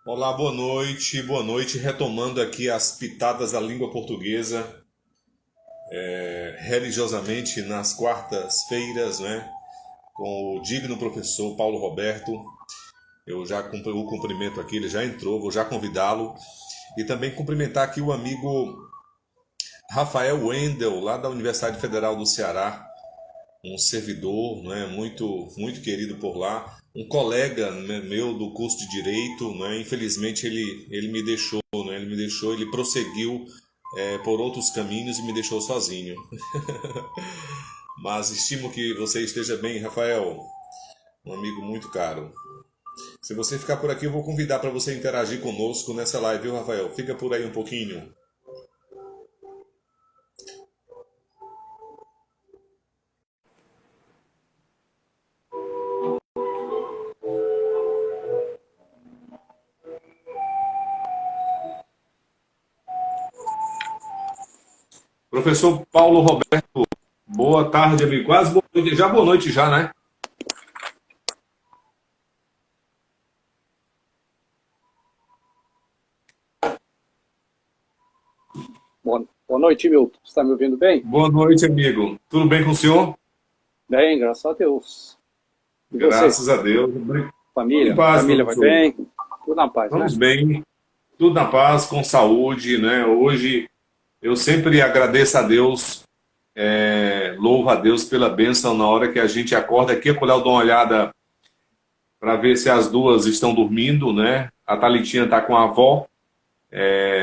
Olá, boa noite. Retomando aqui as pitadas da língua portuguesa, religiosamente nas quartas-feiras, né? Com o digno professor Paulo Roberto. Eu já o cumprimento aqui, ele já entrou, vou já convidá-lo. E também cumprimentar aqui o amigo Rafael Wendel, lá da Universidade Federal do Ceará, um servidor, né, muito querido por lá, um colega, né, meu do curso de direito, né, infelizmente ele me deixou, né, ele prosseguiu por outros caminhos e me deixou sozinho. Mas estimo que você esteja bem, Rafael, um amigo muito caro. Se você ficar por aqui, eu vou convidar para você interagir conosco nessa live, viu, Rafael? Fica por aí um pouquinho. Professor Paulo Roberto, boa tarde, amigo. Quase boa noite. Já boa noite já, né? Boa noite, Milton. Você está me ouvindo bem? Boa noite, amigo. Tudo bem com o senhor? Bem, graças a Deus. E você? Graças a Deus. Tudo em Família? paz, Família vai professor. bem? Tudo na paz, né? Vamos bem, tudo na paz, com saúde, né? Hoje eu sempre agradeço a Deus, louvo a Deus pela bênção na hora que a gente acorda aqui. Quando eu dou uma olhada para ver se as duas estão dormindo, né? A Thalitinha está com a avó,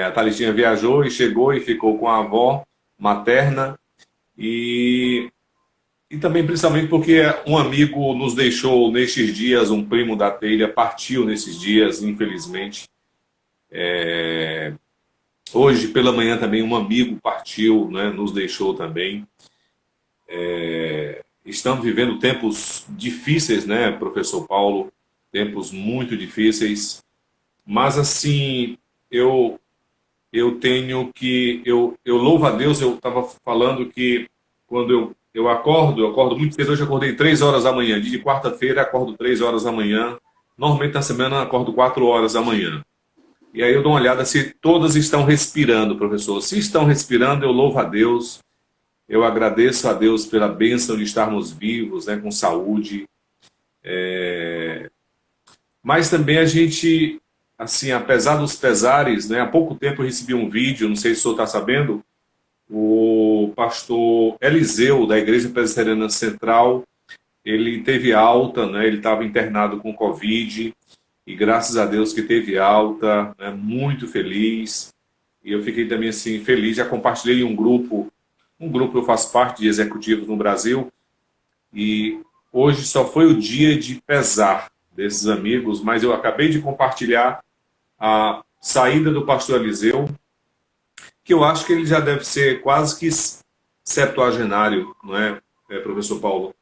a Thalitinha viajou e chegou e ficou com a avó materna. E E também, principalmente, porque um amigo nos deixou nestes dias, um primo da telha partiu nesses dias, infelizmente. Hoje, pela manhã, também um amigo partiu, né, nos deixou também. Estamos vivendo tempos difíceis, né, professor Paulo? Tempos muito difíceis. Mas, assim, eu, eu tenho que. Eu louvo a Deus, eu estava falando que quando eu acordo muito cedo. Hoje eu acordei 3 horas da manhã. Dia de quarta-feira, acordo 3 horas da manhã. Normalmente na semana eu acordo 4 horas da manhã. E aí eu dou uma olhada se todas estão respirando, professor. Se estão respirando, eu louvo a Deus. Eu agradeço a Deus pela bênção de estarmos vivos, né, com saúde. Mas também a gente, assim, apesar dos pesares, né, há pouco tempo eu recebi um vídeo, não sei se o senhor está sabendo, o pastor Eliseu, da Igreja Presbiteriana Central, ele teve alta, né? Ele estava internado com Covid e graças a Deus que teve alta, né? Muito feliz. E eu fiquei também assim feliz. Já compartilhei em um grupo que eu faço parte de executivos no Brasil e hoje só foi o dia de pesar desses amigos, mas eu acabei de compartilhar a saída do pastor Eliseu, que eu acho que ele já deve ser quase que septuagenário, não é, professor Paulo?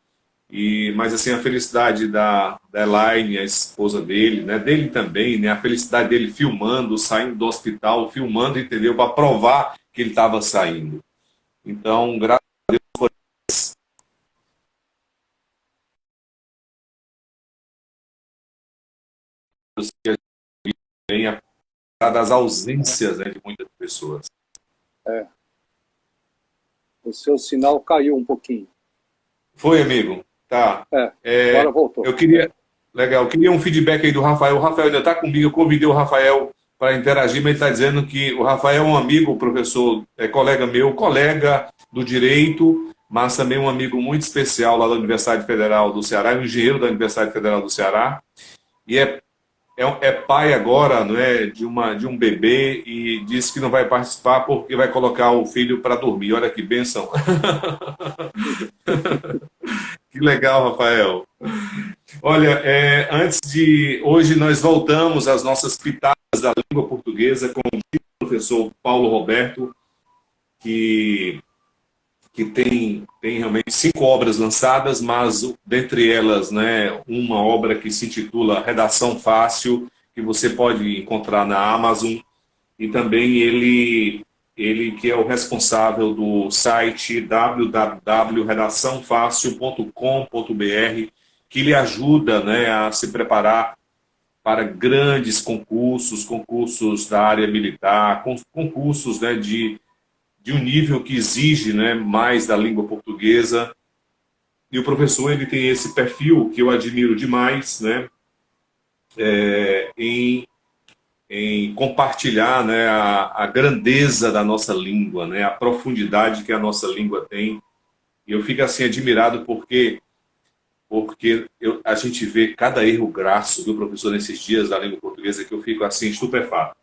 Mas assim, a felicidade da Elaine, a esposa dele, né, dele também, né, a felicidade dele filmando, saindo do hospital, filmando, entendeu? Para provar que ele estava saindo. Então, graças a Deus que a gente venha das ausências, né, de muitas pessoas. É, o seu sinal caiu um pouquinho. Foi, amigo? Tá. É, É, agora voltou. eu queria. Legal, eu queria um feedback aí do Rafael. O Rafael ainda está comigo, eu convidei o Rafael para interagir, mas ele está dizendo que o Rafael é um amigo, professor, colega meu, colega do direito, mas também um amigo muito especial lá da Universidade Federal do Ceará, um engenheiro da Universidade Federal do Ceará, e é pai agora, não é, de um bebê, e disse que não vai participar porque vai colocar o filho para dormir. Olha que bênção. Que legal, Rafael. Olha, antes de. Hoje nós voltamos às nossas pitadas da língua portuguesa com o professor Paulo Roberto, que, que tem realmente 5 obras lançadas, mas dentre elas, né, uma obra que se intitula Redação Fácil, que você pode encontrar na Amazon, e também ele que é o responsável do site www.redaçãofácil.com.br, que lhe ajuda, né, a se preparar para grandes concursos, concursos da área militar, concursos, né, de um nível que exige, né, mais da língua portuguesa. E o professor, ele tem esse perfil que eu admiro demais, né, em compartilhar, né, a grandeza da nossa língua, né, a profundidade que a nossa língua tem. E eu fico assim admirado porque a gente vê cada erro grasso do professor nesses dias da língua portuguesa que eu fico assim estupefato.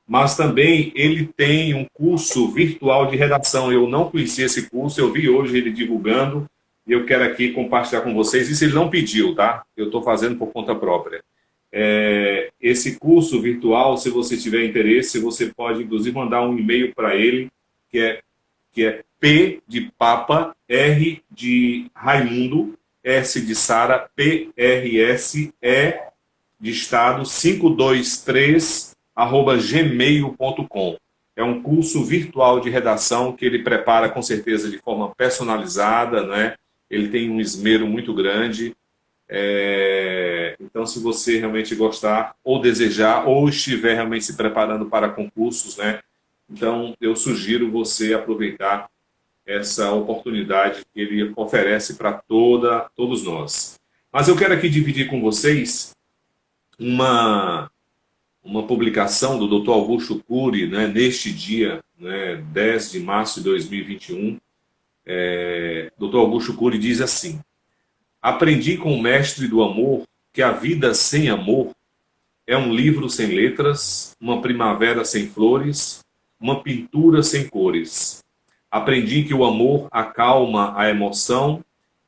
Mas também ele tem um curso virtual de redação. Eu não conhecia esse curso, eu vi hoje ele divulgando e eu quero aqui compartilhar com vocês. Isso ele não pediu, tá? Eu estou fazendo por conta própria. Esse curso virtual, se você tiver interesse, você pode inclusive mandar um e-mail para ele, que é P de Papa, R de Raimundo, S de Sara, PRS, E de Estado, 523 @gmail.com. É um curso virtual de redação que ele prepara com certeza de forma personalizada, né? Ele tem um esmero muito grande. Então, se você realmente gostar, ou desejar, ou estiver realmente se preparando para concursos, né? Então, eu sugiro você aproveitar essa oportunidade que ele oferece para todos nós. Mas eu quero aqui dividir com vocês uma publicação do Dr. Augusto Cury, né, neste dia, né, 10 de março de 2021. Dr. Augusto Cury diz assim: aprendi com o mestre do amor que a vida sem amor é um livro sem letras, uma primavera sem flores, uma pintura sem cores. Aprendi que o amor acalma a emoção,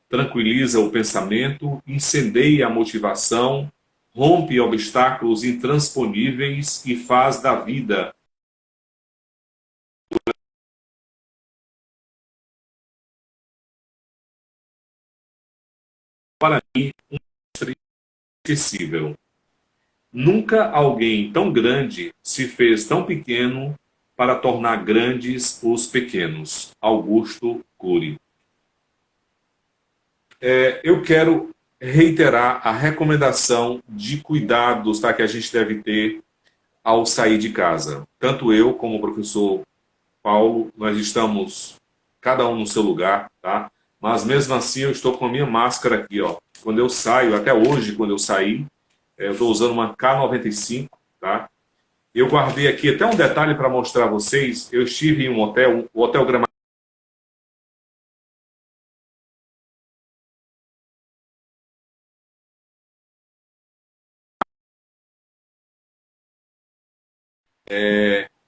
tranquiliza o pensamento, incendeia a motivação, rompe obstáculos intransponíveis e faz da vida para mim um mestre inesquecível. Nunca alguém tão grande se fez tão pequeno para tornar grandes os pequenos. Augusto Cury. Eu quero reiterar a recomendação de cuidados, tá, que a gente deve ter ao sair de casa. Tanto eu como o professor Paulo, nós estamos cada um no seu lugar, tá? Mas mesmo assim eu estou com a minha máscara aqui, ó. Quando eu saio, até hoje, quando eu saí, eu estou usando uma K95, tá? Eu guardei aqui até um detalhe para mostrar a vocês. Eu estive em um hotel, o Hotel Gramado.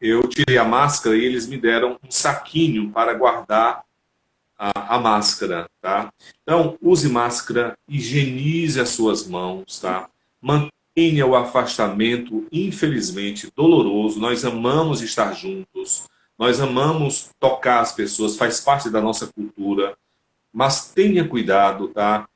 Eu tirei a máscara e eles me deram um saquinho para guardar a máscara, tá? Então, use máscara, higienize as suas mãos, tá? Mantenha o afastamento, infelizmente, doloroso. Nós amamos estar juntos, nós amamos tocar as pessoas, faz parte da nossa cultura, mas tenha cuidado, tá?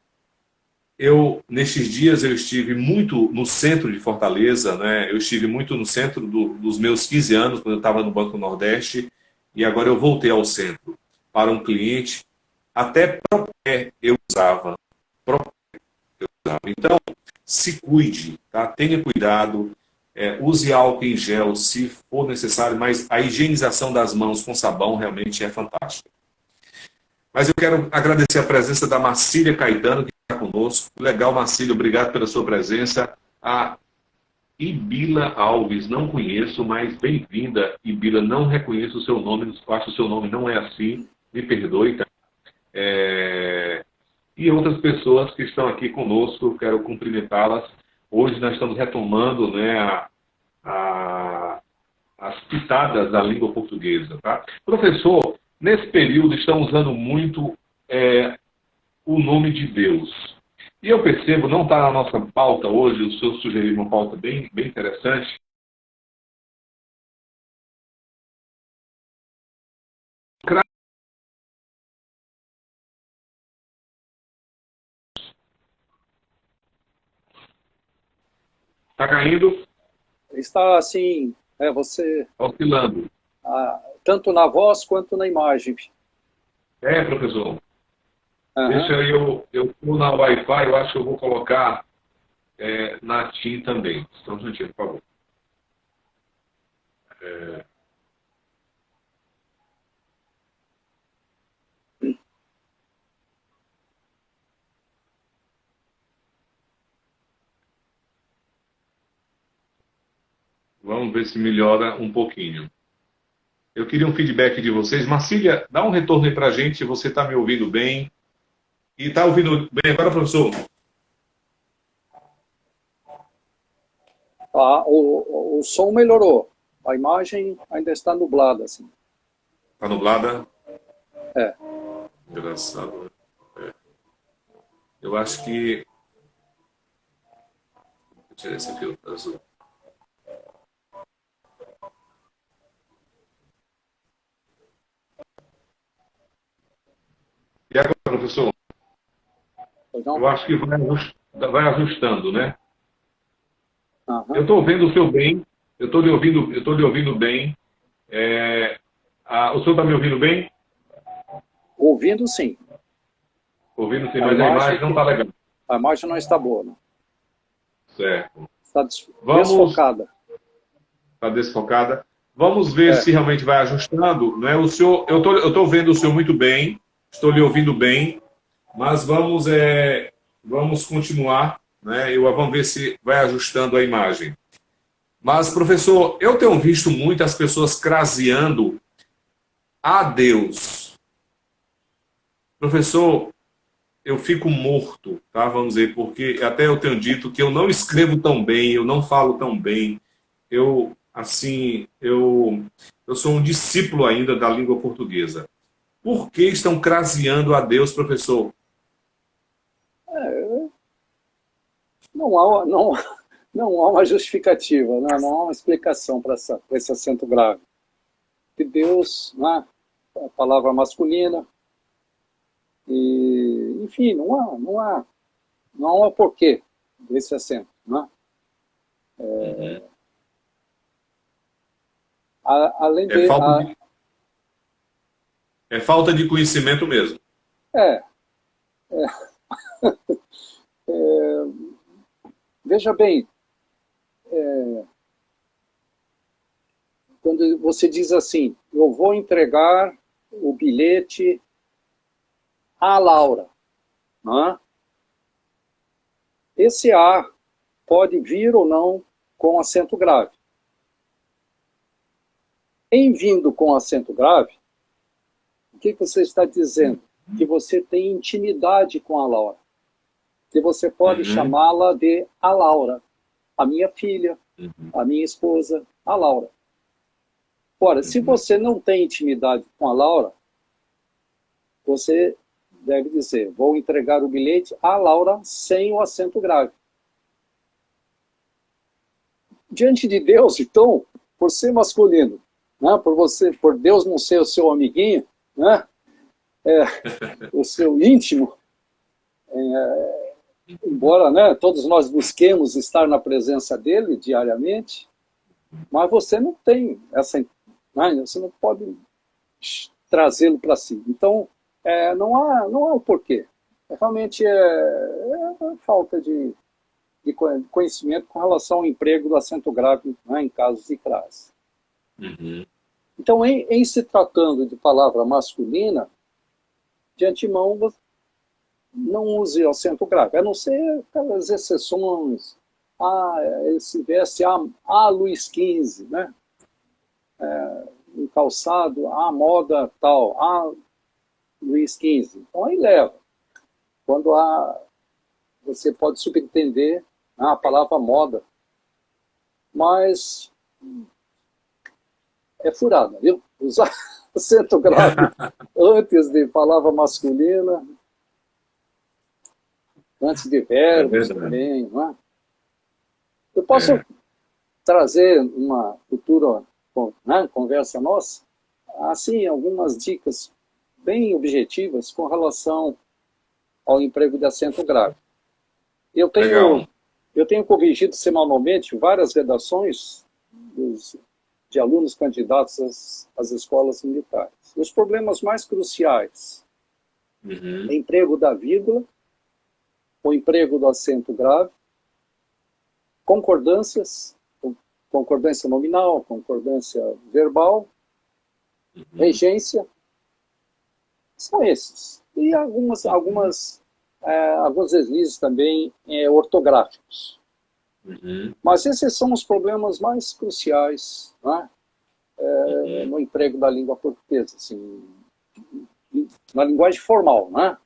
Nestes dias, eu estive muito no centro de Fortaleza, né? Eu estive muito no centro dos meus 15 anos, quando eu estava no Banco Nordeste, e agora eu voltei ao centro para um cliente. Até propé eu usava. Então, se cuide, tá? Tenha cuidado, use álcool em gel se for necessário, mas a higienização das mãos com sabão realmente é fantástica. Mas eu quero agradecer a presença da Marcília Caetano, que está conosco. Legal, Marcília, obrigado pela sua presença. A Ibila Alves, não conheço, mas bem-vinda, Ibila. Não reconheço o seu nome, acho que o seu nome não é assim, me perdoe. Tá? E outras pessoas que estão aqui conosco, quero cumprimentá-las. Hoje nós estamos retomando, né, as pitadas da língua portuguesa. Tá? Professor, nesse período estão usando muito o nome de Deus. E eu percebo, não está na nossa pauta hoje, o senhor sugeriu uma pauta bem interessante. Está caindo? Está assim, você... Oscilando. tanto na voz quanto na imagem. Professor. Uhum. Deixa eu estou na Wi-Fi, eu acho que eu vou colocar na TIM também. Só um minutinho, por favor. Vamos ver se melhora um pouquinho. Eu queria um feedback de vocês. Marcília, dá um retorno aí para a gente. Você está me ouvindo bem? E está ouvindo bem agora, professor? O som melhorou. A imagem ainda está nublada, assim. Está nublada? É. Engraçado. Eu acho que... Vou tirar esse filtro azul. E agora, professor? Eu acho que vai ajustando, né? Uhum. Eu estou vendo o seu bem. Eu estou lhe ouvindo bem. O senhor está me ouvindo bem? Ouvindo, sim. Ouvindo, sim, mas a imagem não está legal. A imagem não está boa, né? Certo. Está desfocada. Está desfocada. Vamos ver se realmente vai ajustando. Né? O senhor, eu estou vendo o senhor muito bem. Estou lhe ouvindo bem. Mas vamos continuar. Né? Vamos ver se vai ajustando a imagem. Mas, professor, eu tenho visto muitas pessoas craseando a Deus. Professor, eu fico morto, tá? Vamos dizer, porque até eu tenho dito que eu não escrevo tão bem, eu não falo tão bem. Eu sou um discípulo ainda da língua portuguesa. Por que estão craseando a Deus, professor? Não há uma justificativa, né? Não há uma explicação para esse acento grave. Que Deus, né? A palavra masculina, e, enfim, não há um porquê desse acento, né? Além de... É falta de conhecimento mesmo. Veja bem, quando você diz assim, eu vou entregar o bilhete à Laura, né? Esse A pode vir ou não com acento grave. Em vindo com acento grave, o que você está dizendo? Que você tem intimidade com a Laura. Que você pode chamá-la de a Laura, a minha filha, a minha esposa, a Laura. Ora, se você não tem intimidade com a Laura, você deve dizer, vou entregar o bilhete à Laura sem o acento grave. Diante de Deus, então, por ser masculino, né, por Deus não ser o seu amiguinho, né, o seu íntimo, embora, né, todos nós busquemos estar na presença dele diariamente, mas você não tem essa, né, você não pode trazê-lo para si. Então, não há o porquê. Realmente é falta de conhecimento com relação ao emprego do acento grave, né, em casos de crase. Então, em se tratando de palavra masculina, de antemão, não use acento grave, a não ser aquelas exceções. Ele se veste a Luís XV, né? Um calçado, a moda tal, a Luís XV. Então aí leva. Quando você pode subentender a palavra moda, mas é furada, viu? Usar acento grave antes de palavra masculina, antes de verbos também, não é? Eu posso trazer uma futura, né, conversa nossa, assim, algumas dicas bem objetivas com relação ao emprego de acento grave. Eu tenho corrigido semanalmente várias redações de alunos candidatos às escolas militares. Os problemas mais cruciais, o emprego da vírgula, o emprego do acento grave concordâncias, concordância nominal, concordância verbal, regência, são esses. E alguns deslizes também ortográficos. Mas esses são os problemas mais cruciais, né? No emprego da língua portuguesa, assim, na linguagem formal, né?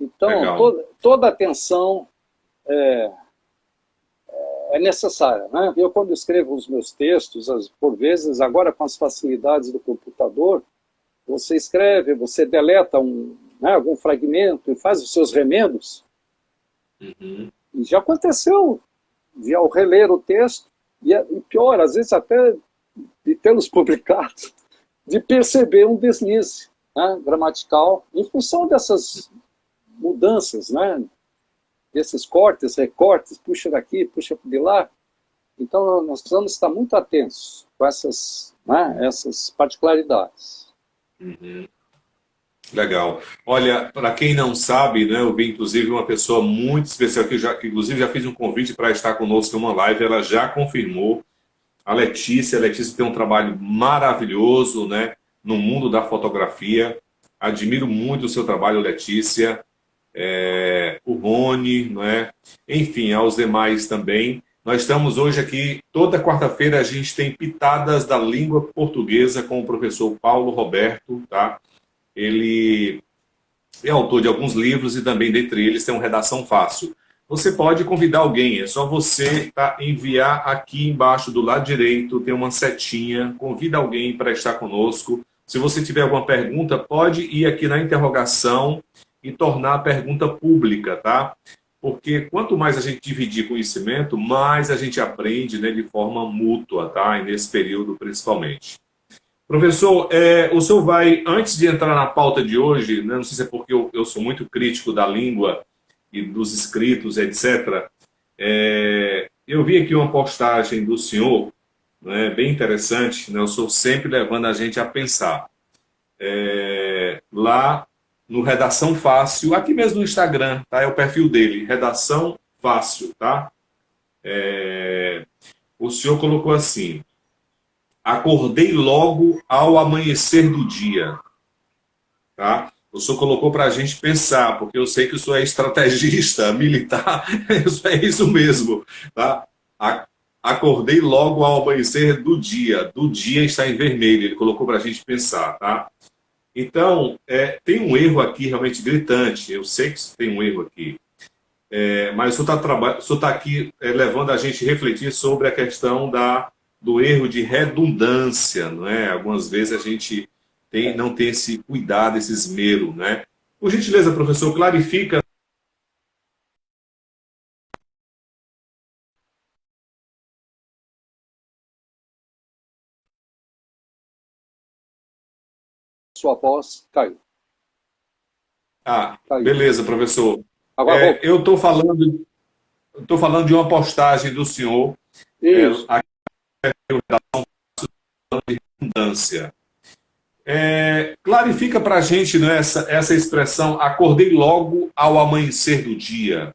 Então, toda atenção é necessária, né? Eu, quando escrevo os meus textos, por vezes, agora com as facilidades do computador, você escreve, você deleta algum fragmento e faz os seus remendos. E já aconteceu, ao reler o texto, e pior, às vezes até de tê-los publicados, de perceber um deslize, né, gramatical, em função dessas mudanças, né, desses cortes, recortes, puxa daqui, puxa de lá. Então, nós precisamos estar muito atentos com essas particularidades. Legal. Olha, para quem não sabe, né, eu vi inclusive uma pessoa muito especial que inclusive já fiz um convite para estar conosco em uma live, ela já confirmou, a Letícia. A Letícia tem um trabalho maravilhoso, né, no mundo da fotografia. Admiro muito o seu trabalho, Letícia. O Rony, não é? Enfim, aos demais também. Nós estamos hoje aqui, toda quarta-feira a gente tem Pitadas da Língua Portuguesa com o professor Paulo Roberto, tá? Ele é autor de alguns livros e também, dentre eles, tem uma redação fácil. Você pode convidar alguém, é só você enviar aqui embaixo do lado direito, tem uma setinha, convida alguém para estar conosco. Se você tiver alguma pergunta, pode ir aqui na interrogação e tornar a pergunta pública, tá? Porque quanto mais a gente dividir conhecimento, mais a gente aprende, né, de forma mútua, tá? E nesse período, principalmente. Professor, o senhor vai, antes de entrar na pauta de hoje, né, não sei se é porque eu sou muito crítico da língua e dos escritos, etc. Eu vi aqui uma postagem do senhor, né, bem interessante, né, eu sou sempre levando a gente a pensar. Lá no Redação Fácil, aqui mesmo no Instagram, tá? É o perfil dele, Redação Fácil, tá? O senhor colocou assim: acordei logo ao amanhecer do dia. Tá? O senhor colocou para a gente pensar, porque eu sei que o senhor é estrategista militar, é isso mesmo. Tá? Acordei logo ao amanhecer do dia está em vermelho, ele colocou para a gente pensar. Tá? Então, tem um erro aqui realmente gritante, eu sei que tem um erro aqui. Mas o senhor está aqui levando a gente a refletir sobre a questão do erro de redundância, não é? Algumas vezes a gente não tem esse cuidado, esse esmero, né? Por gentileza, professor, clarifica. Sua voz caiu. Caiu. Beleza, professor. Agora, eu estou falando de uma postagem do senhor. Isso. De redundância. Clarifica para a gente, né, essa expressão, acordei logo ao amanhecer do dia.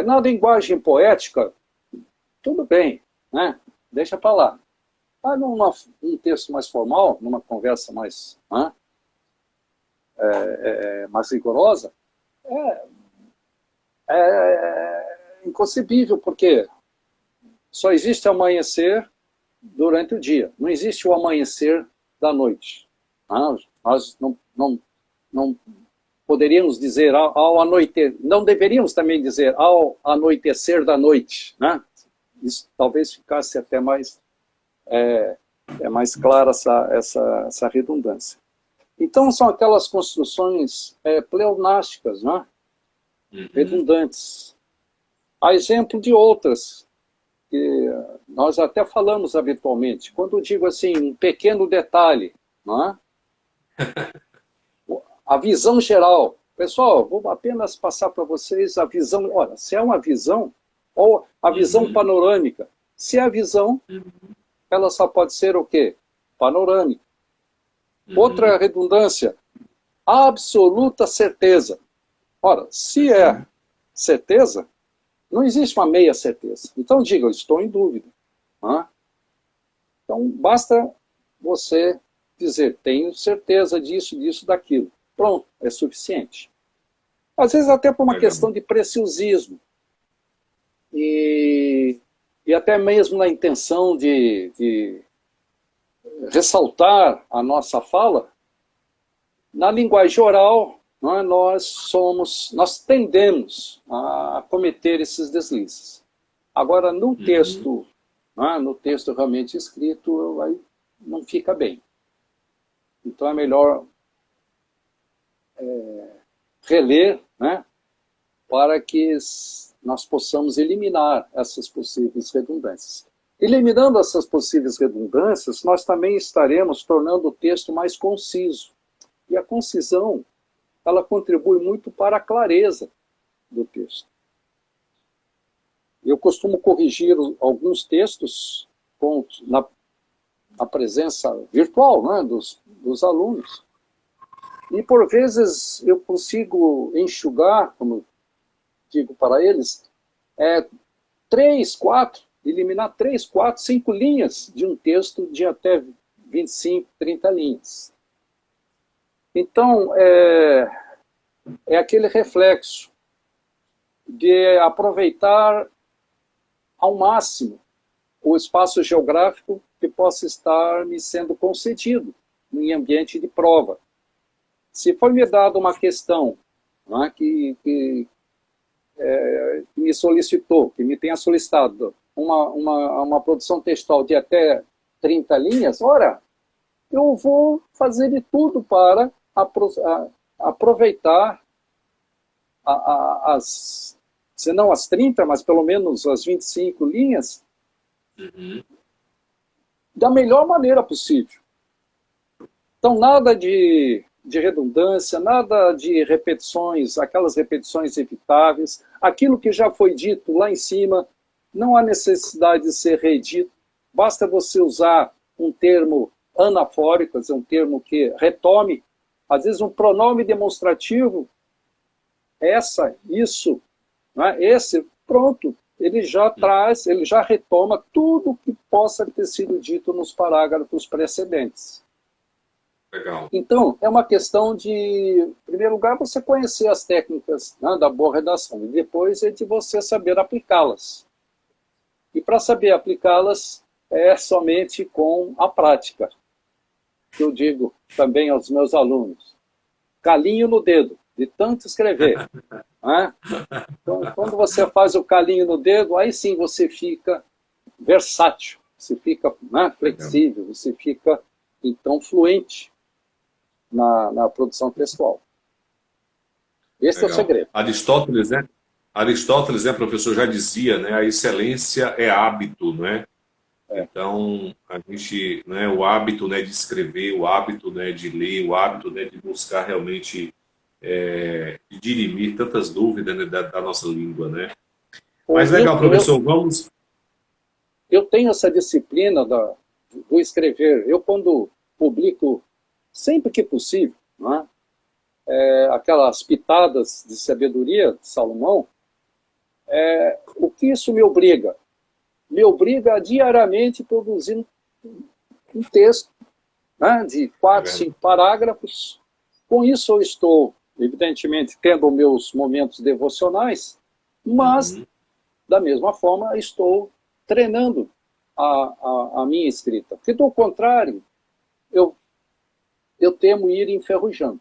Na linguagem poética, tudo bem, né? Deixa para lá. Mas num texto mais formal, numa conversa mais, mais rigorosa, é inconcebível, porque só existe amanhecer durante o dia. Não existe o amanhecer da noite. Nós não poderíamos dizer ao anoitecer, não deveríamos também dizer ao anoitecer da noite, né? Isso talvez ficasse até mais mais clara essa redundância. Então são aquelas construções pleonásticas, né? Redundantes. Há exemplo de outras que nós até falamos habitualmente. Quando eu digo assim, um pequeno detalhe, não é? A visão geral. Pessoal, vou apenas passar para vocês a visão. Olha, se é uma visão, ou a visão panorâmica. Se é a visão, ela só pode ser o quê? Panorâmica. Outra redundância, absoluta certeza. Ora, se certeza, não existe uma meia certeza. Então diga, eu estou em dúvida. Né? Então basta você dizer, tenho certeza disso, disso, daquilo. Pronto, é suficiente. Às vezes até por uma questão de preciosismo. E até mesmo na intenção de ressaltar a nossa fala, na linguagem oral, nós tendemos a cometer esses deslizes. Agora, no texto, no texto realmente escrito, aí não fica bem. Então é melhor reler, né, para que nós possamos eliminar essas possíveis redundâncias. Eliminando essas possíveis redundâncias, nós também estaremos tornando o texto mais conciso. E a concisão, ela contribui muito para a clareza do texto. Eu costumo corrigir alguns textos na presença virtual, né, dos alunos. E, por vezes, eu consigo enxugar, como digo para eles, eliminar 3, 4, 5 linhas de um texto de até 25, 30 linhas. Então, é aquele reflexo de aproveitar ao máximo o espaço geográfico que possa estar me sendo concedido em ambiente de prova. Se for me dada uma questão, né, que me solicitou, que me tenha solicitado uma produção textual de até 30 linhas, ora, eu vou fazer de tudo para aproveitar se não as 30, mas pelo menos as 25 linhas, da melhor maneira possível. Então, nada de redundância, nada de repetições, aquelas repetições evitáveis, aquilo que já foi dito lá em cima, não há necessidade de ser redito, basta você usar um termo anafórico, quer dizer, um termo que retome, às vezes um pronome demonstrativo, isso, né? Esse, pronto, ele já traz, ele já retoma tudo que possa ter sido dito nos parágrafos precedentes. Legal. Então, é uma questão de, em primeiro lugar, você conhecer as técnicas, né, da boa redação, e depois é de você saber aplicá-las. E para saber aplicá-las é somente com a prática. Que eu digo também aos meus alunos, calinho no dedo, de tanto escrever. Né? Então, quando você faz o calinho no dedo, aí sim você fica versátil, você fica, né, flexível, você fica, então, fluente na produção textual. Esse Legal. é o segredo. Aristóteles, né, professor, já dizia, né, a excelência é hábito, não é? Então, a gente, né, o hábito, né, de escrever, o hábito, né, de ler, o hábito, né, de buscar realmente de dirimir tantas dúvidas, né, da nossa língua, né? Mas legal, professor, vamos... Eu tenho essa disciplina do escrever. Eu, quando publico, sempre que possível, né, aquelas pitadas de sabedoria de Salomão, o que isso me obriga? Me obriga a diariamente produzir um texto, né, de 4, 5 parágrafos. Com isso eu estou, evidentemente, tendo meus momentos devocionais, mas, da mesma forma, estou treinando a minha escrita. Porque, do contrário, eu temo ir enferrujando.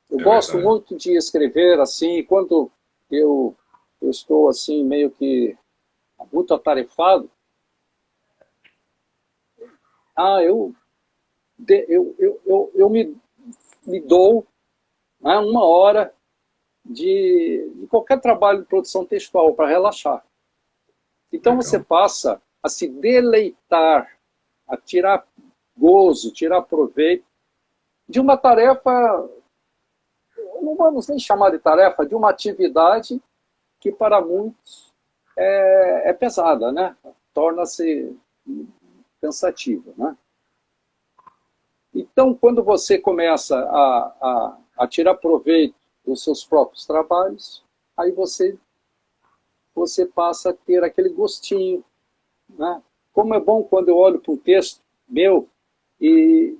Eu gosto muito de escrever assim, quando eu estou assim, meio que muito atarefado, eu me dou, né, 1 hora de qualquer trabalho de produção textual para relaxar. Então você passa a se deleitar, a tirar gozo, tirar proveito de uma tarefa, não vamos nem chamar de tarefa, de uma atividade que para muitos é pesada, né? Torna-se cansativa, né? Então, quando você começa a tirar proveito dos seus próprios trabalhos, aí você passa a ter aquele gostinho, né? Como é bom quando eu olho para um texto meu e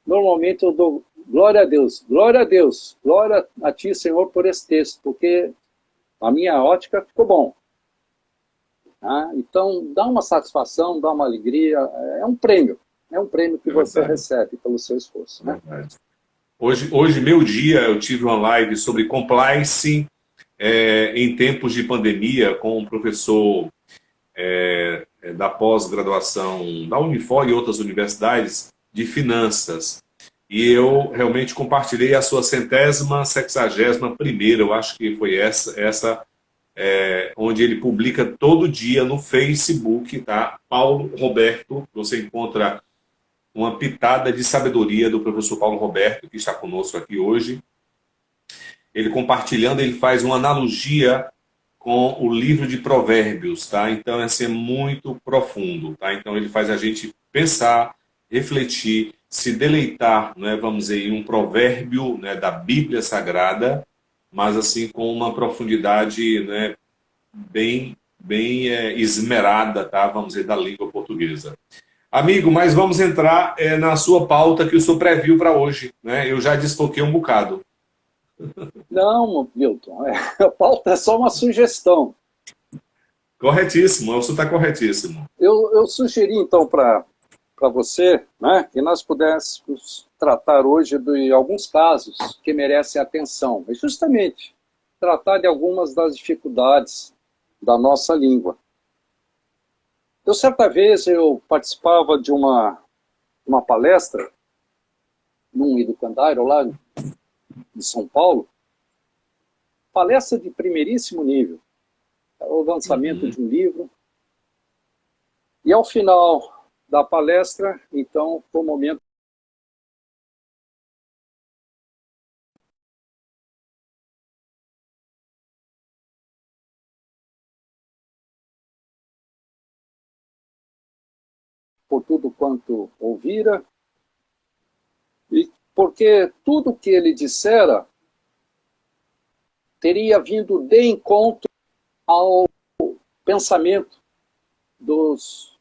normalmente eu dou glória a Deus, glória a Deus, glória a Ti, Senhor, por esse texto, porque a minha ótica ficou bom. Tá? Então, dá uma satisfação, dá uma alegria, é um prêmio que você recebe pelo seu esforço. Né? Hoje, meu dia, eu tive uma live sobre compliance em tempos de pandemia com um professor da pós-graduação da Unifor e outras universidades de finanças. E eu realmente compartilhei a sua 161ª, eu acho que foi essa onde ele publica todo dia no Facebook, tá? Paulo Roberto, você encontra uma pitada de sabedoria do professor Paulo Roberto, que está conosco aqui hoje. Ele compartilhando, ele faz uma analogia com o livro de Provérbios, tá? Então, assim, é muito profundo, tá? Então, ele faz a gente pensar, refletir, se deleitar, né, vamos dizer, em um provérbio, né, da Bíblia Sagrada, mas assim com uma profundidade, né, bem esmerada, tá? Vamos dizer, da língua portuguesa. Amigo, mas vamos entrar na sua pauta que o senhor previu para hoje, né? Eu já desfoquei um bocado. Não, Milton, a pauta é só uma sugestão. Corretíssimo, o senhor está corretíssimo. Eu sugeri, então, para você, né, que nós pudéssemos tratar hoje de alguns casos que merecem atenção. E justamente tratar de algumas das dificuldades da nossa língua. Certa vez eu participava de uma palestra num educandário lá em São Paulo, palestra de primeiríssimo nível, o lançamento de um livro, e ao final da palestra, então, foi o momento por tudo quanto ouvira, e porque tudo que ele dissera teria vindo de encontro ao pensamento dos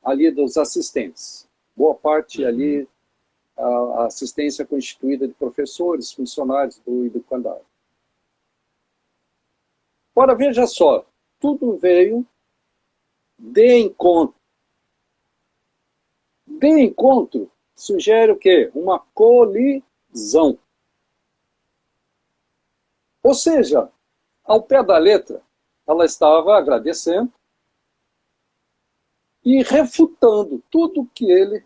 assistentes. Boa parte ali, a assistência constituída de professores, funcionários do educandário. Ora, veja só, tudo veio de encontro. De encontro sugere o quê? Uma colisão. Ou seja, ao pé da letra, ela estava agradecendo e refutando tudo que ele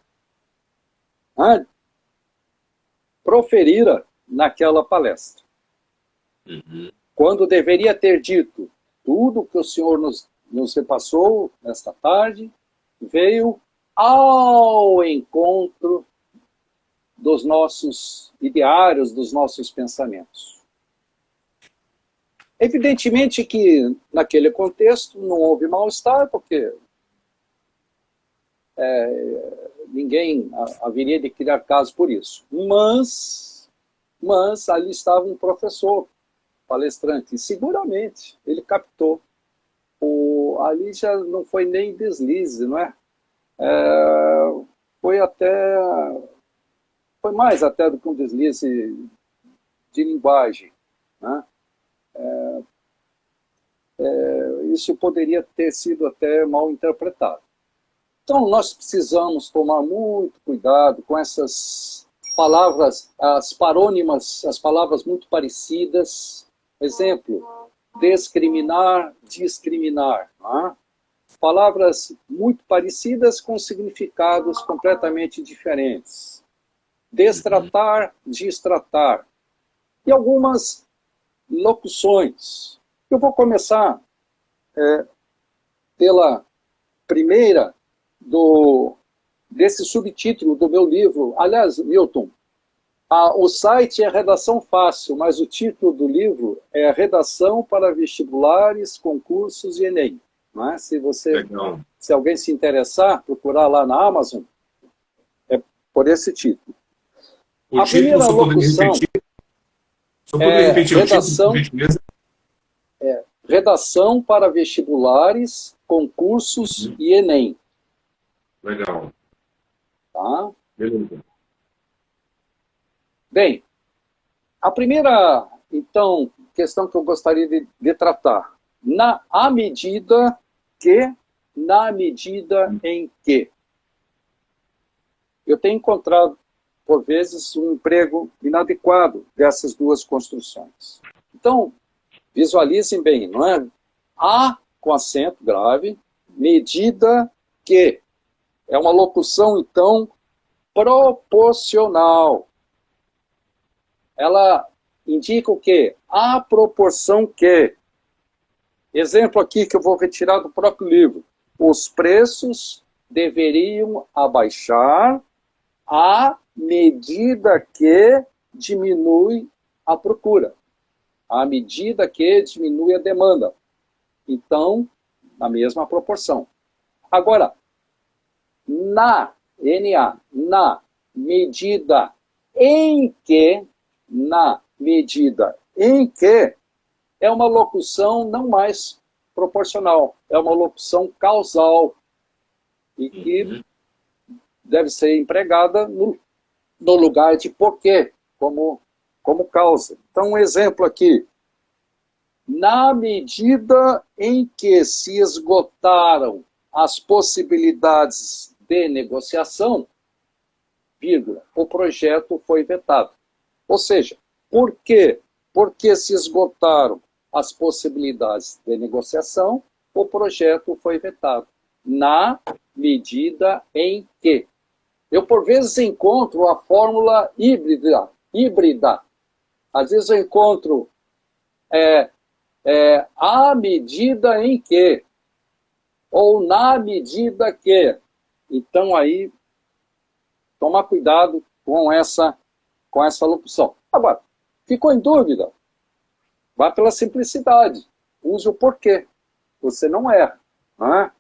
proferira naquela palestra. Quando deveria ter dito tudo que o Senhor nos repassou nesta tarde, veio ao encontro dos nossos ideários, dos nossos pensamentos. Evidentemente que, naquele contexto, não houve mal-estar, porque ninguém haveria de criar caso por isso. Mas ali estava um professor, palestrante, e seguramente ele captou. Ali já não foi nem deslize, não é? Foi mais até do que um deslize de linguagem, né? Isso poderia ter sido até mal interpretado. Então, nós precisamos tomar muito cuidado com essas palavras, as parônimas, as palavras muito parecidas. Exemplo, discriminar, discriminar. Né? Palavras muito parecidas com significados completamente diferentes. Destratar, distratar. E algumas locuções. Eu vou começar pela primeira desse subtítulo do meu livro. Aliás, Milton, o site é Redação Fácil, mas o título do livro é Redação para Vestibulares, Concursos e Enem. Não é? Se alguém se interessar, procurar lá na Amazon, é por esse título. A primeira locução repetir redação, redação para vestibulares, concursos e Enem. Legal. Tá? Beleza. Bem, a primeira, então, questão que eu gostaria de tratar. Na medida em que eu tenho encontrado, por vezes, um emprego inadequado dessas duas construções. Então, visualizem bem, não é? A com acento grave, medida que. É uma locução, então, proporcional. Ela indica o quê? A proporção que. Exemplo aqui que eu vou retirar do próprio livro. Os preços deveriam abaixar à medida que diminui a procura. À medida que diminui a demanda. Então, na mesma proporção. Agora, na medida em que, é uma locução não mais proporcional, é uma locução causal e que deve ser empregada no lugar de porquê, como causa. Então, um exemplo aqui. Na medida em que se esgotaram as possibilidades de negociação, vírgula, o projeto foi vetado. Ou seja, por quê? Porque se esgotaram as possibilidades de negociação, o projeto foi vetado. Na medida em que. Eu, por vezes, encontro a fórmula híbrida. Às vezes eu encontro à medida em que, ou na medida que. Então, aí, tomar cuidado com essa locução. Agora, ficou em dúvida? Vá pela simplicidade. Use o porquê. Você não erra. Né?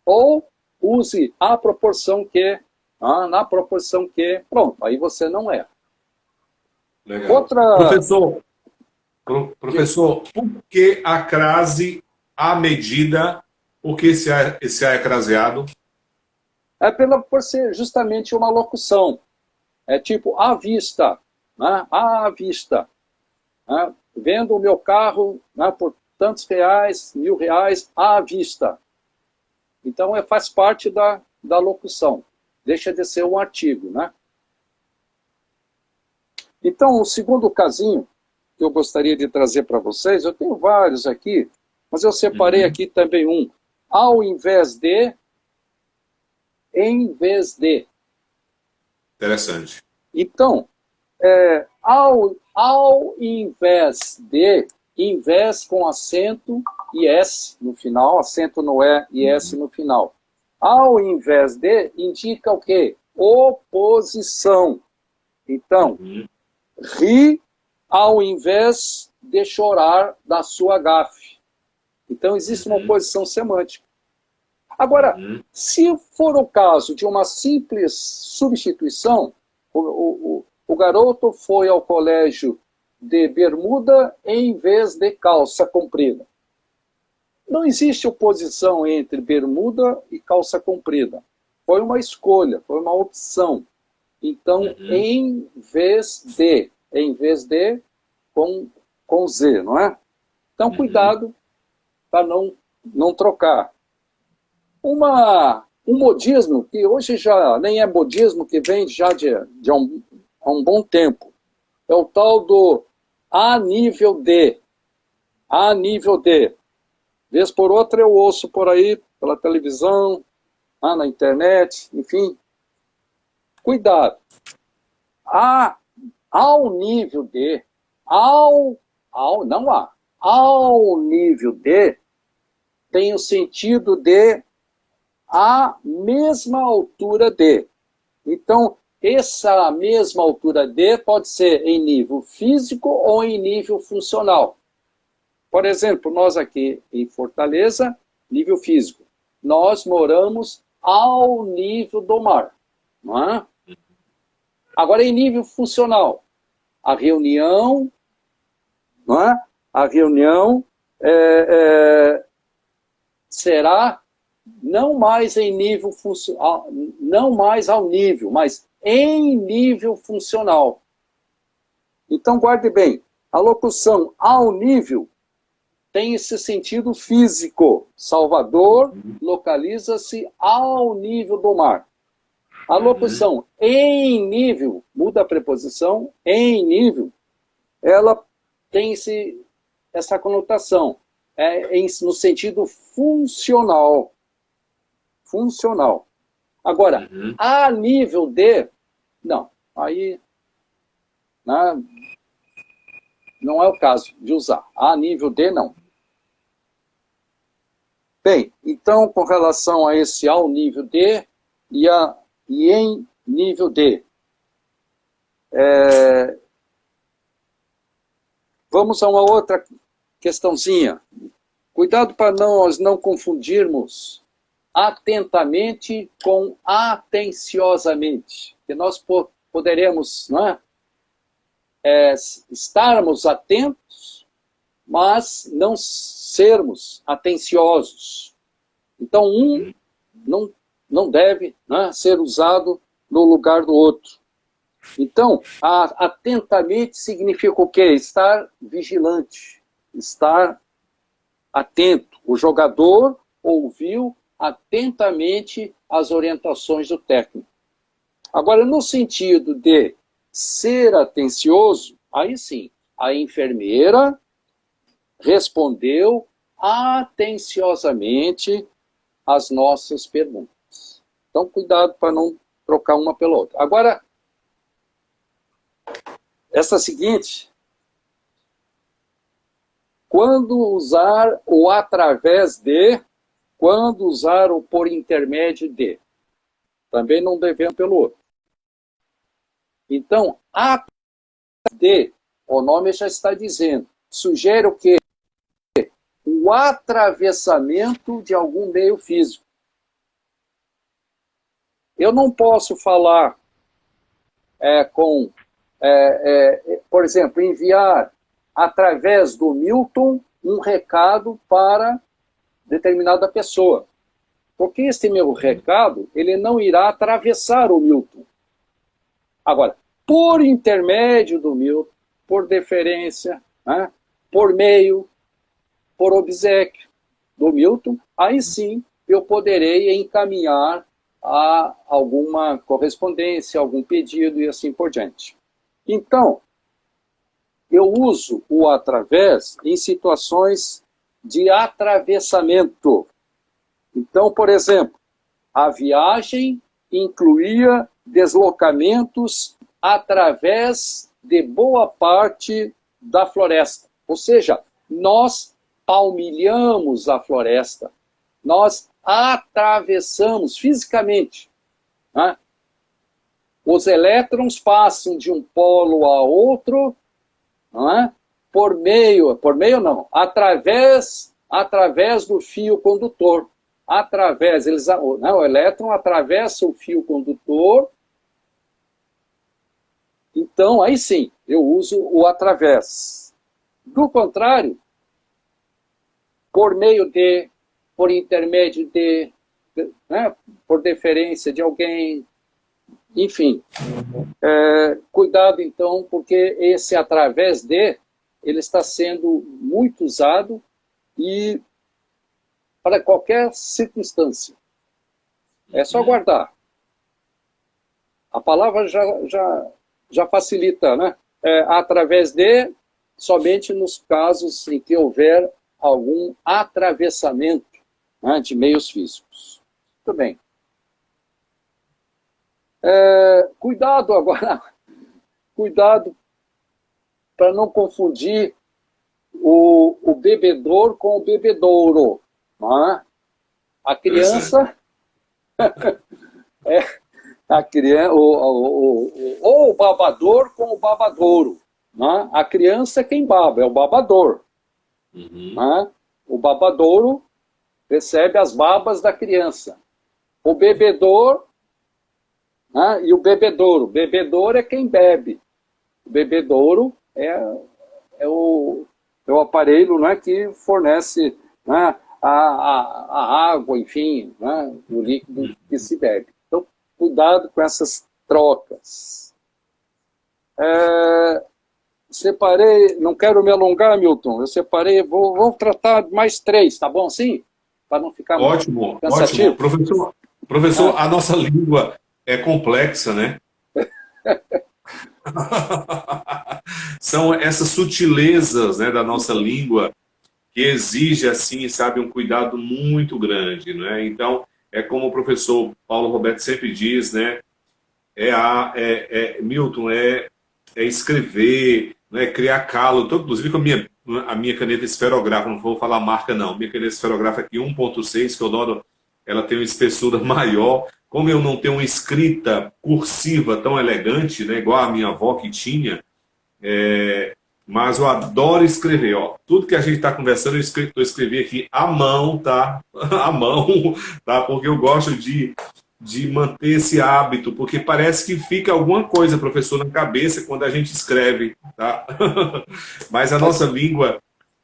Ou use a proporção que, na proporção que, pronto, aí você não erra. Legal. Outra... Professor, por que a crase à medida? Por que esse A é craseado? Por ser justamente uma locução. É tipo, à vista. Né? À vista. Né? Vendo o meu carro, né, por tantos reais, R$1.000, à vista. Então, faz parte da locução. Deixa de ser um artigo. Né? Então, o segundo casinho que eu gostaria de trazer para vocês, eu tenho vários aqui, mas eu separei aqui também um. Ao invés de, em vez de. Interessante. Então, ao invés de, invés com acento e S no final, acento no E e S no final. Ao invés de, indica o quê? Oposição. Então, ri ao invés de chorar da sua gafe. Então, existe uma oposição semântica. Agora, se for o caso de uma simples substituição, o garoto foi ao colégio de bermuda em vez de calça comprida. Não existe oposição entre bermuda e calça comprida. Foi uma escolha, foi uma opção. Então, em vez de com Z, não é? Então, cuidado para não trocar. Um modismo, que hoje já nem é modismo, que vem já há um bom tempo. É o tal do a nível de. A nível de. Vez por outra eu ouço por aí, pela televisão, na internet, enfim. Cuidado. Ao nível de, ao nível de, tem o sentido de a mesma altura de. Então, essa mesma altura de pode ser em nível físico ou em nível funcional. Por exemplo, nós aqui em Fortaleza, nível físico. Nós moramos ao nível do mar. Não é? Agora, em nível funcional, a reunião será não mais em nível funcional, não mais ao nível, mas em nível funcional. Então, guarde bem, a locução ao nível tem esse sentido físico. Salvador localiza-se ao nível do mar. A locução em nível, muda a preposição, em nível, ela tem essa conotação, no sentido funcional. Funcional. Agora, a nível de, não, aí não é o caso de usar. A nível de, não. Bem, então, com relação a esse ao nível de e em nível de, vamos a uma outra questãozinha. Cuidado para nós não confundirmos atentamente com atenciosamente. Que nós poderemos, não é? Estarmos atentos, mas não sermos atenciosos. Então, um não deve, né, ser usado no lugar do outro. Então, atentamente significa o quê? Estar vigilante, estar atento. O jogador ouviu atentamente as orientações do técnico. Agora, no sentido de ser atencioso, aí sim, a enfermeira respondeu atenciosamente as nossas perguntas. Então, cuidado para não trocar uma pela outra. Agora, essa seguinte, quando usar o através de, quando usar o por intermédio de. Também não devendo pelo outro. Então, a de, o nome já está dizendo, sugere o quê? O atravessamento de algum meio físico. Eu não posso falar por exemplo, enviar através do Milton um recado para determinada pessoa. Porque esse meu recado, ele não irá atravessar o Milton. Agora, por intermédio do Milton, por deferência, né, por meio, por obséquio do Milton, aí sim eu poderei encaminhar a alguma correspondência, algum pedido e assim por diante. Então, eu uso o através em situações de atravessamento. Então, por exemplo, a viagem incluía deslocamentos através de boa parte da floresta. Ou seja, nós palmilhamos a floresta, nós atravessamos fisicamente, né? Os elétrons passam de um polo a outro, né? Através do fio condutor. O elétron atravessa o fio condutor. Então, aí sim, eu uso o através. Do contrário, por meio de, por intermédio de, né, por deferência de alguém, enfim. Cuidado, então, porque esse através de, ele está sendo muito usado e para qualquer circunstância. É só guardar. A palavra já facilita, né? Através de, somente nos casos em que houver algum atravessamento, né, de meios físicos. Muito bem. Cuidado agora, cuidado para não confundir o bebedor com o bebedouro. Não é? A criança a criança, ou o babador com o babadouro. Não é? A criança é quem baba, é o babador. Não é? O babadouro recebe as babas da criança. O bebedor, né? E o bebedouro. O bebedouro é quem bebe. O bebedouro é o é o aparelho, né, que fornece, né, a água, enfim, né, o líquido que se bebe. Então, cuidado com essas trocas. Separei, não quero me alongar, Milton, eu separei, vou tratar mais 3, tá bom assim? Para não ficar Ótimo, ótimo. cansativo. Professor, a nossa língua é complexa, né? São essas sutilezas, né, da nossa língua que exige, assim, sabe, um cuidado muito grande, né? Então, é como o professor Paulo Roberto sempre diz, né? Milton, é escrever, né, criar calo. Então, inclusive, com a minha caneta esferográfica, não vou falar marca, não. Minha caneta esferográfica aqui 1.6, que eu adoro, ela tem uma espessura maior. Como eu não tenho uma escrita cursiva tão elegante, né, igual a minha avó que tinha, mas eu adoro escrever. Ó. Tudo que a gente está conversando, eu escrevi aqui à mão, tá? À mão, tá? Porque eu gosto de manter esse hábito, porque parece que fica alguma coisa, professor, na cabeça quando a gente escreve, tá? Mas a nossa língua,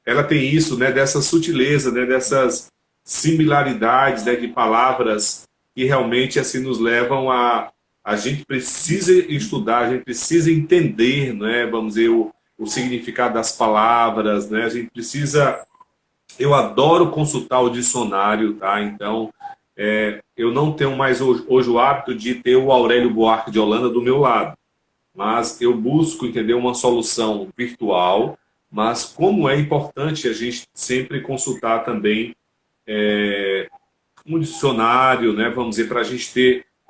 ela tem isso, né, dessa sutileza, né, dessas similaridades, né, de palavras que realmente assim nos levam a gente precisa estudar, a gente precisa entender, né, vamos dizer, o significado das palavras, né? A gente precisa. Eu adoro consultar o dicionário, tá? Então, eu não tenho mais hoje o hábito de ter o Aurélio Buarque de Holanda do meu lado, mas eu busco entender uma solução virtual. Mas como é importante a gente sempre consultar também um dicionário, né? Vamos dizer, para a gente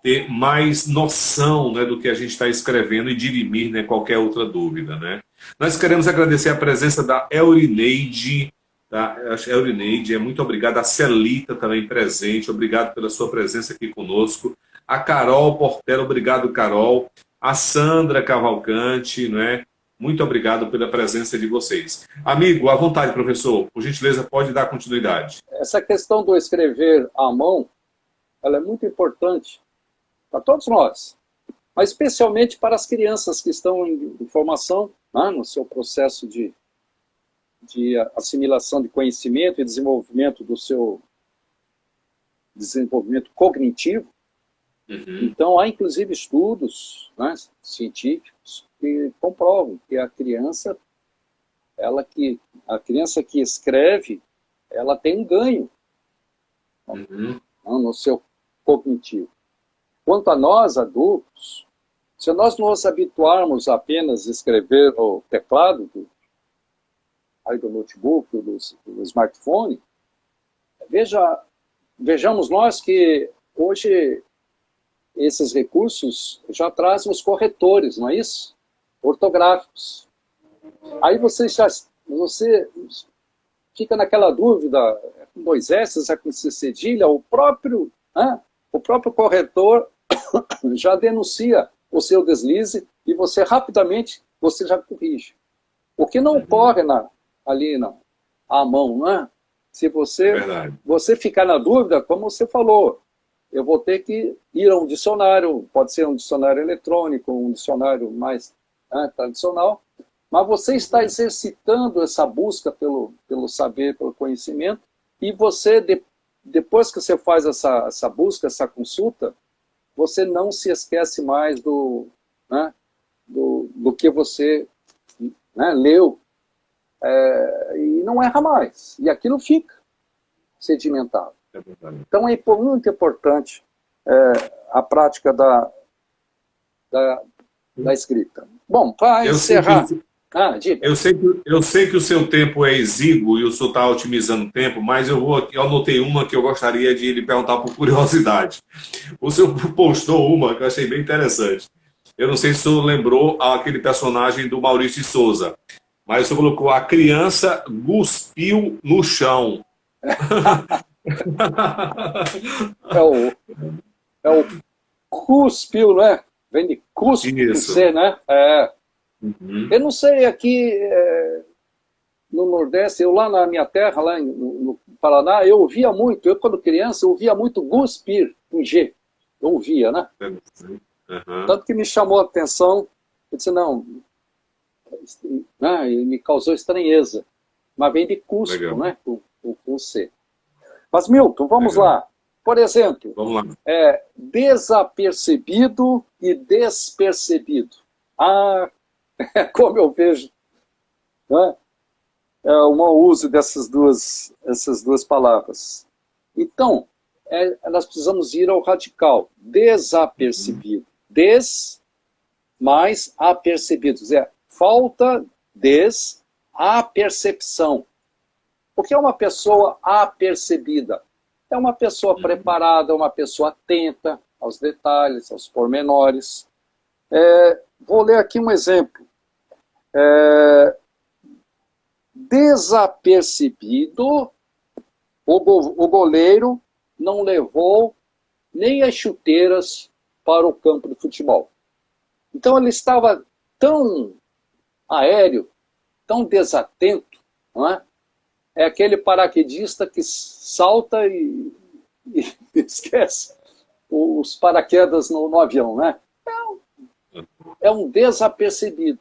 ter mais noção, né, do que a gente está escrevendo e dirimir, né, qualquer outra dúvida, né? Nós queremos agradecer a presença da Eurineide, tá? A Eurineide, muito obrigado. A Celita também presente, obrigado pela sua presença aqui conosco. A Carol Portela, obrigado, Carol. A Sandra Cavalcante, né? Muito obrigado pela presença de vocês. Amigo, à vontade, professor. Por gentileza, pode dar continuidade. Essa questão do escrever à mão, ela é muito importante para todos nós, mas especialmente para as crianças que estão em formação, né, no seu processo de assimilação de conhecimento e desenvolvimento do seu desenvolvimento cognitivo. Uhum. Então, há inclusive estudos, né, científicos que comprovam que a criança que escreve, ela tem um ganho, Uhum. no seu cognitivo. Quanto a nós, adultos, se nós nos habituarmos a apenas escrever no teclado do notebook, do smartphone, vejamos nós que hoje esses recursos já trazem os corretores, não é isso? Ortográficos. Aí você fica naquela dúvida, é com 2 S, é com C cedilha, o próprio corretor já denuncia o seu deslize e você rapidamente já corrige. O que não ocorre ali à mão, né? Se você ficar na dúvida, como você falou, eu vou ter que ir a um dicionário, pode ser um dicionário eletrônico, um dicionário mais tradicional, mas você está exercitando essa busca pelo saber, pelo conhecimento, e você, depois que você faz essa busca, essa consulta, você não se esquece mais do que você, né, leu, e não erra mais. E aquilo fica sedimentado. Então é muito importante a prática da escrita. Bom, para encerrar... Eu sei que o seu tempo é exíguo e o senhor está otimizando o tempo, mas eu anotei uma que eu gostaria de lhe perguntar por curiosidade. O senhor postou uma que eu achei bem interessante. Eu não sei se o senhor lembrou aquele personagem do Maurício de Souza, mas o senhor colocou: a criança cuspiu no chão. É o cuspiu, né? Vem de cuspe, né? Uhum. Eu não sei, aqui no Nordeste, eu lá na minha terra, lá no Paraná, eu ouvia muito, quando criança, eu ouvia muito guspir, com G. Eu ouvia, né? Uhum. Tanto que me chamou a atenção, eu disse, não, e me causou estranheza. mas vem de cuspo, Legal. né? Com C. Mas, Milton, vamos Legal. lá. Por exemplo, Vamos lá. desapercebido e despercebido. Ah, como eu vejo, né? O mau uso essas duas palavras. Então, nós precisamos ir ao radical. Desapercebido. Des mais apercebido. Quer dizer, falta a percepção. O que é uma pessoa apercebida? É uma pessoa preparada, uma pessoa atenta aos detalhes, aos pormenores. Vou ler aqui um exemplo. Desapercebido, o goleiro não levou nem as chuteiras para o campo de futebol. Então ele estava tão aéreo, tão desatento, não é? É aquele paraquedista que salta e esquece os paraquedas no avião, né? É um desapercebido.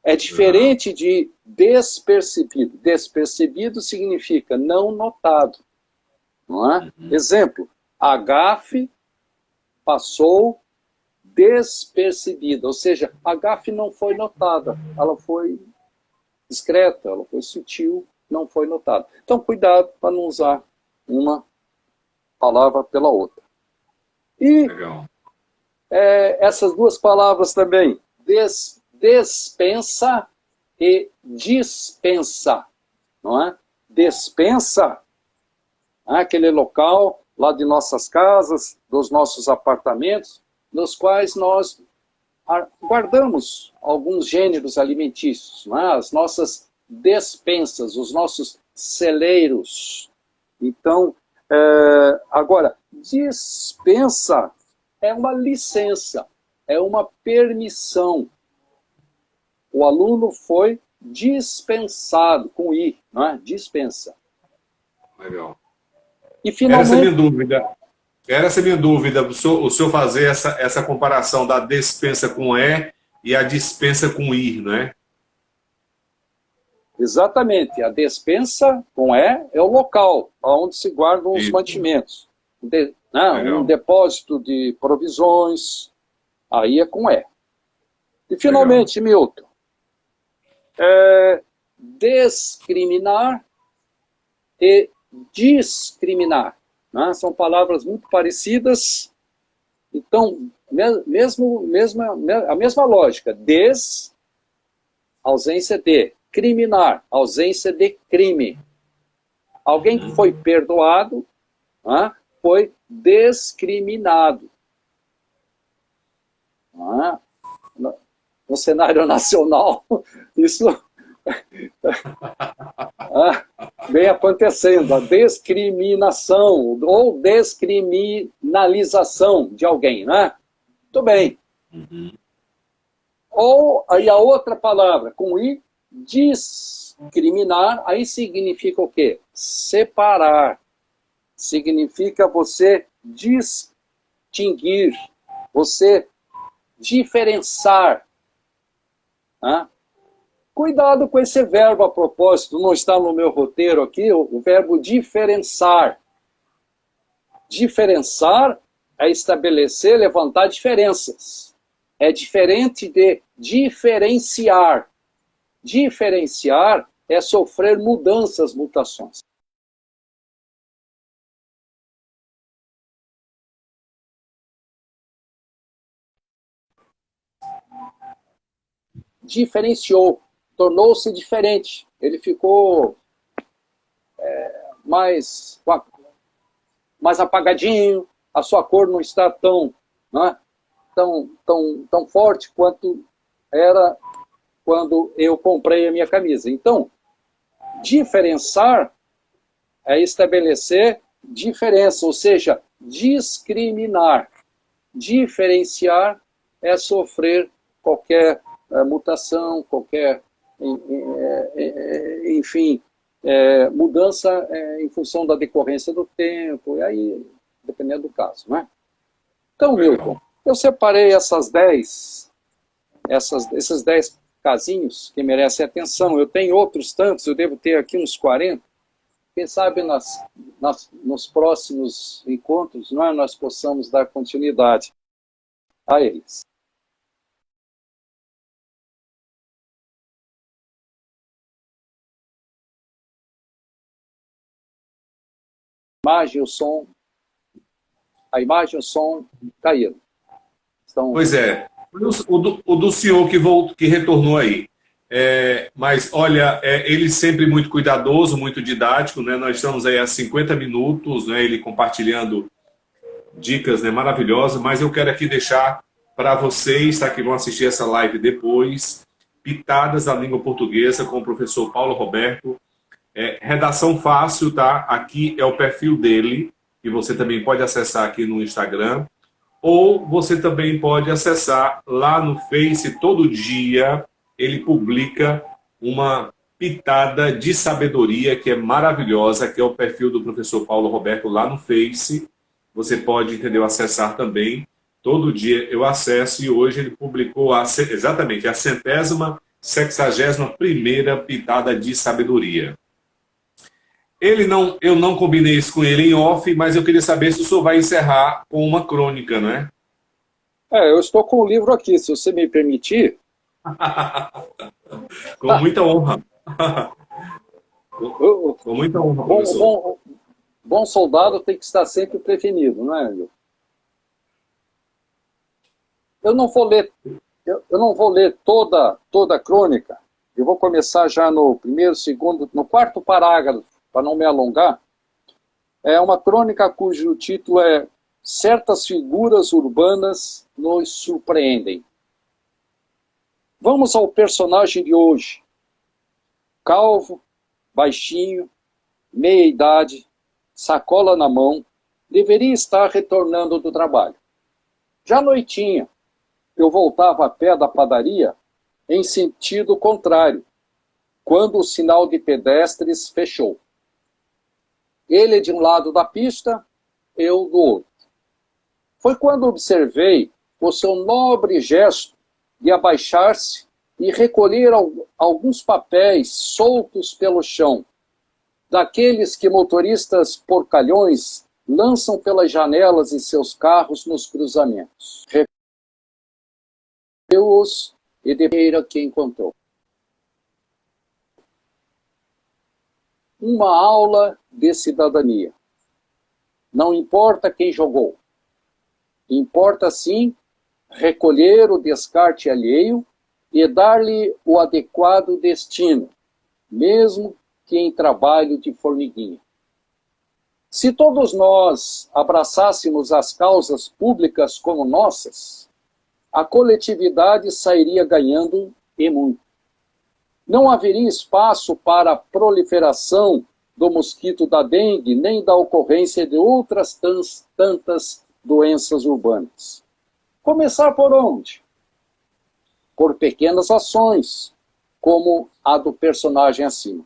É diferente de despercebido. Despercebido significa não notado. Não é? Exemplo, a gafe passou despercebida, ou seja, a gafe não foi notada, ela foi discreta, ela foi sutil, não foi notada. Então, cuidado para não usar uma palavra pela outra. E Legal. essas duas palavras também, despensa e dispensa, não é? Despensa, aquele local lá de nossas casas, dos nossos apartamentos, nos quais nós guardamos alguns gêneros alimentícios, não é? As nossas despensas, os nossos celeiros. Então, agora, dispensa é uma licença, é uma permissão. O aluno foi dispensado, com I, não é? Dispensa. Legal. E finalmente... Era essa minha dúvida, o senhor fazer essa comparação da despensa com e a dispensa com ir, não é? Exatamente. A despensa com é o local onde se guardam os mantimentos. Um depósito de provisões, aí é com E. E finalmente, Milton, discriminar e discriminar. Né? São palavras muito parecidas. Então, a mesma lógica. Ausência de. Criminar, ausência de crime. Alguém que foi perdoado, foi descriminado. No cenário nacional, isso vem acontecendo, a discriminação ou descriminalização de alguém, né? Muito bem. Ou aí a outra palavra, com I, discriminar, aí significa o quê? Separar. Significa você distinguir, você diferenciar. Cuidado com esse verbo a propósito, não está no meu roteiro aqui, o verbo diferenciar. Diferenciar é estabelecer, levantar diferenças. É diferente de diferenciar. Diferenciar é sofrer mudanças, mutações. Diferenciou, tornou-se diferente. Ele ficou mais apagadinho, a sua cor não está tão forte quanto era quando eu comprei a minha camisa. Então, diferenciar é estabelecer diferença, ou seja, discriminar. Diferenciar é sofrer qualquer mutação, qualquer, enfim, mudança em função da decorrência do tempo, e aí, dependendo do caso, né? Então, Milton, eu separei esses 10 casinhos que merecem atenção. Eu tenho outros tantos, eu devo ter aqui uns 40. Quem sabe nos próximos encontros nós possamos dar continuidade a eles. A imagem e o som caíram. Pois é, o do senhor que retornou aí. Mas, olha, ele sempre muito cuidadoso, muito didático, né? Nós estamos aí há 50 minutos, né? Ele compartilhando dicas, né, maravilhosas, mas eu quero aqui deixar para vocês, tá, que vão assistir essa live depois, Pitadas da Língua Portuguesa com o professor Paulo Roberto. Redação fácil, tá? Aqui é o perfil dele, que você também pode acessar aqui no Instagram, ou você também pode acessar lá no Face. Todo dia ele publica uma pitada de sabedoria que é maravilhosa, que é o perfil do professor Paulo Roberto lá no Face. Você pode, entendeu, acessar também. Todo dia eu acesso, e hoje ele publicou exatamente a 161ª pitada de sabedoria. Eu não combinei isso com ele em off, mas eu queria saber se o senhor vai encerrar com uma crônica, não é? Eu estou com o livro aqui, se você me permitir. Com muita honra. Com muita honra, professor. Bom soldado tem que estar sempre prevenido, não é, Angel? Eu não vou ler toda a crônica. Eu vou começar já no primeiro, segundo, no quarto parágrafo, para não me alongar. É uma crônica cujo título é Certas Figuras Urbanas Nos Surpreendem. Vamos ao personagem de hoje. Calvo, baixinho, meia-idade, sacola na mão, deveria estar retornando do trabalho. Já à noitinha, eu voltava a pé da padaria em sentido contrário, quando o sinal de pedestres fechou. Ele de um lado da pista, eu do outro. Foi quando observei o seu nobre gesto de abaixar-se e recolher alguns papéis soltos pelo chão, daqueles que motoristas porcalhões lançam pelas janelas de seus carros nos cruzamentos. Recolheu-os e depois que encontrou. Uma aula de cidadania. Não importa quem jogou. Importa, sim, recolher o descarte alheio e dar-lhe o adequado destino, mesmo que em trabalho de formiguinha. Se todos nós abraçássemos as causas públicas como nossas, a coletividade sairia ganhando e muito. Não haveria espaço para a proliferação do mosquito da dengue, nem da ocorrência de outras tantas doenças urbanas. Começar por onde? Por pequenas ações, como a do personagem acima.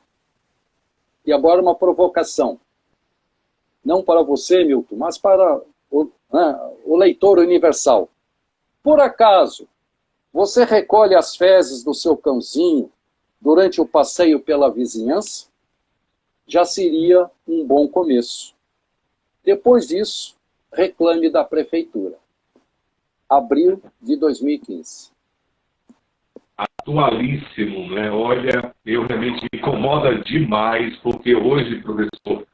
E agora uma provocação. Não para você, Milton, mas para o leitor universal. Por acaso, você recolhe as fezes do seu cãozinho durante o passeio pela vizinhança? Já seria um bom começo. Depois disso, reclame da prefeitura. Abril de 2015. Atualíssimo, né? Olha, eu realmente me incomoda demais, porque hoje, professor,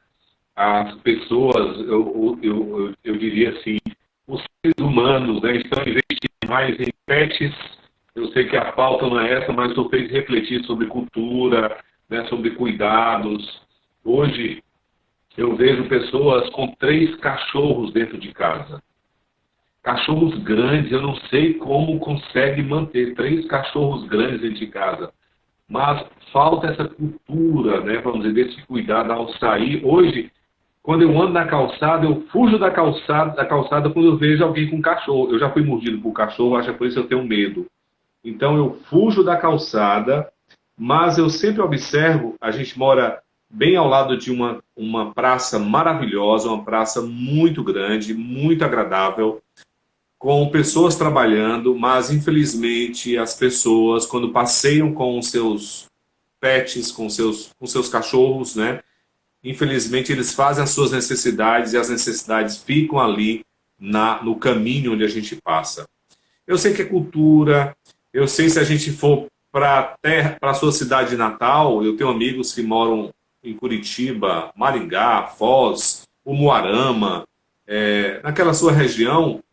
as pessoas, eu diria assim, os seres humanos, né, estão investindo mais em pets. Eu sei que a pauta não é essa, mas estou fez refletir sobre cultura, né, sobre cuidados. Hoje, eu vejo pessoas com 3 cachorros dentro de casa. Cachorros grandes, eu não sei como consegue manter 3 cachorros grandes dentro de casa. Mas falta essa cultura, né, vamos dizer, desse cuidado ao sair. Hoje, quando eu ando na calçada, eu fujo da calçada quando eu vejo alguém com cachorro. Eu já fui mordido por cachorro, acho que por isso eu tenho medo. Então eu fujo da calçada, mas eu sempre observo, a gente mora bem ao lado de uma praça maravilhosa, uma praça muito grande, muito agradável, com pessoas trabalhando, mas infelizmente as pessoas, quando passeiam com os seus pets, com seus cachorros, né? Infelizmente eles fazem as suas necessidades e as necessidades ficam ali no caminho onde a gente passa. Eu sei que é cultura, eu sei se a gente for para a sua cidade natal, eu tenho amigos que moram em Curitiba, Maringá, Foz, Umuarama, naquela sua região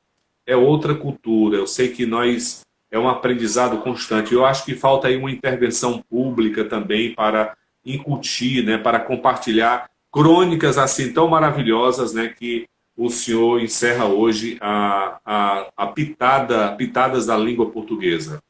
é outra cultura. Eu sei que nós é um aprendizado constante. Eu acho que falta aí uma intervenção pública também para incutir, né, para compartilhar crônicas assim tão maravilhosas, né, que o senhor encerra hoje pitadas da língua portuguesa.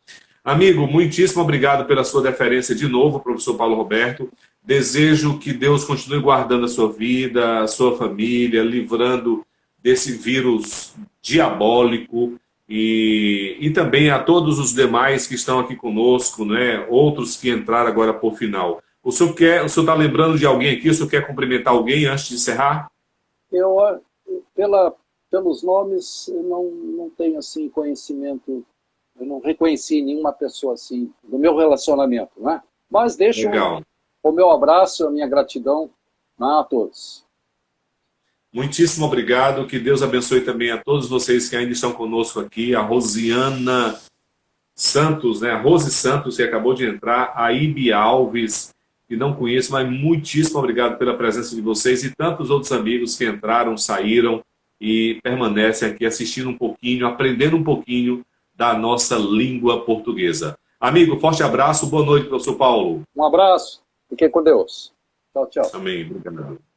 Amigo, muitíssimo obrigado pela sua deferência de novo, professor Paulo Roberto. Desejo que Deus continue guardando a sua vida, a sua família, livrando desse vírus diabólico e também a todos os demais que estão aqui conosco, né? Outros que entraram agora por final. O senhor está lembrando de alguém aqui? O senhor quer cumprimentar alguém antes de encerrar? Eu, pelos nomes, eu não tenho assim conhecimento, eu não reconheci nenhuma pessoa assim do meu relacionamento, né? Mas deixo o meu abraço, a minha gratidão, né, a todos. Muitíssimo obrigado, que Deus abençoe também a todos vocês que ainda estão conosco aqui, a Rosiana Santos, né? A Rose Santos, que acabou de entrar, a Ibi Alves, que não conheço, mas muitíssimo obrigado pela presença de vocês e tantos outros amigos que entraram, saíram e permanecem aqui assistindo um pouquinho, aprendendo um pouquinho da nossa língua portuguesa. Amigo, forte abraço, boa noite, professor Paulo. Um abraço, fique com Deus. Tchau, tchau. Amém, obrigado.